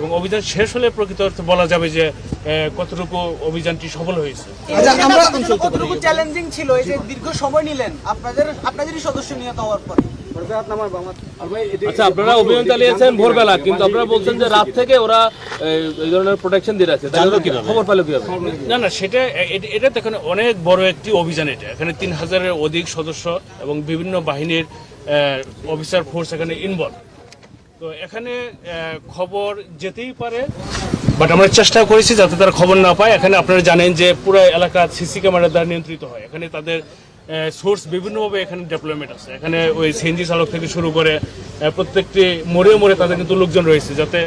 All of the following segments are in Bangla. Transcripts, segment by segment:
এবং অভিযান শেষ হলে প্রকৃত অর্থে বলা যাবে যে কতটুকু অভিযানটি সফল হয়েছে। কতটুকু চ্যালেঞ্জিং ছিল এই যে দীর্ঘ সময় নিলেন আপনাদেরই সদস্য নিহত হওয়ার পর? আচ্ছা, আপনারা অভিযান চালিয়েছেন ভোরবেলা, কিন্তু আপনারা বলছেন যে রাত থেকে ওরা এই ধরনের প্রোটেকশন দিয়ে রাখছে, খবর পেল কিভাবে? না সেটা এটা দেখেন অনেক বড় একটি অভিযান। এটা এখানে 3000-এর অধিক সদস্য এবং বিভিন্ন বাহিনীর অফিসার ফোর্স এখানে ইনভলভ। তো এখানে খবর যেতেই পারে, বাট আমরা চেষ্টা করেছি যাতে তারা খবর না পায়। এখানে আপনারা জানেন যে পুরো এলাকা সিসি ক্যামেরা দ্বারা নিয়ন্ত্রিত হয়। এখানে তাদের সোর্স বিভিন্নভাবে এখানে ডেভেলপমেন্ট আছে। এখানে ওই সিএনজি চালক থেকে শুরু করে প্রত্যেকটি মোড়ে মোড়ে তাদের কিন্তু লোকজন রয়েছে, যাতে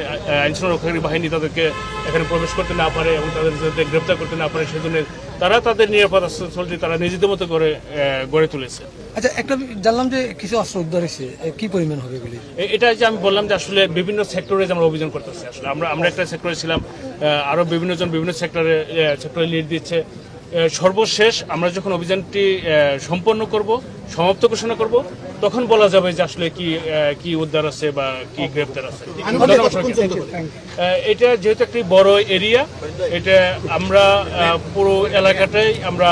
আইনশৃঙ্খলা রক্ষাকারী বাহিনী তাদেরকে এখানে প্রবেশ করতে না পারে এবং তাদের যাতে গ্রেপ্তার করতে না পারে, সেজন্য তারা তাদের নিরাপত্তা স্থলটি তারা নিজেদের মতো করে গড়ে তুলেছে। আচ্ছা, একটা জানলাম যে কিছু অস্ত্র উদ্ধার হয়েছে, কি পরিমাণ হবে বলে? এটা যে আমি বললাম যে আসলে বিভিন্ন সেক্টরে আমরা অভিযান করতেছি। আসলে আমরা একটা সেক্টরে ছিলাম, আরও বিভিন্নজন বিভিন্ন সেক্টরে লিড দিচ্ছে। সর্বশেষ আমরা যখন অভিযানটি সম্পন্ন করব, সমাপ্ত ঘোষণা করব, তখন বলা যাবে যে আসলে কি উদ্ধার আছে বা কি গ্রেপ্তার আছে। এটা যেহেতু একটি বড় এরিয়া, এটা আমরা পুরো এলাকাটাই আমরা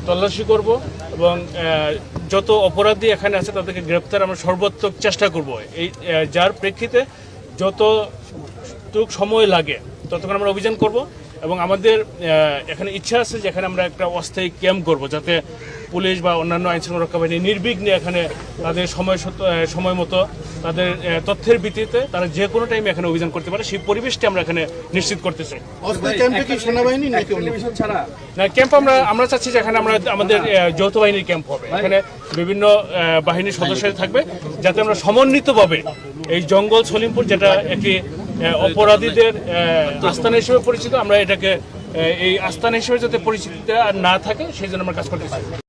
তল্লাশি করব এবং যত অপরাধী এখানে আছে তাদেরকে গ্রেপ্তার আমরা সর্বাত্মক চেষ্টা করব। এই যার প্রেক্ষিতে যতটুক সময় লাগে ততক্ষণ আমরা অভিযান করব এবং আমাদের এখানে ইচ্ছা আছে যে এখানে আমরা একটা অস্থায়ী ক্যাম্প করব, যাতে পুলিশ বা অন্যান্য আইনশৃঙ্খলা রক্ষা বাহিনী নির্বিঘ্নে এখানে তাদের সময় মতো তাদের তথ্যের ভিত্তিতে তারা যে কোনো টাইমে এখানে অভিযান করতে পারে, সেই পরিবেশটি আমরা এখানে নিশ্চিত করতে চাই। না, ক্যাম্প আমরা চাচ্ছি যে এখানে আমাদের যৌথ বাহিনীর ক্যাম্প হবে। এখানে বিভিন্ন বাহিনীর সদস্যরা থাকবে, যাতে আমরা সমন্বিতভাবে এই জঙ্গল সলিমপুর, যেটা একটি অপরাধীদের আস্তানা হিসেবে পরিচিত, আমরা এটাকে এই আস্তানা হিসেবে যাতে পরিচিতি না থাকে সেই জন্য আমরা কাজ করতে চাই।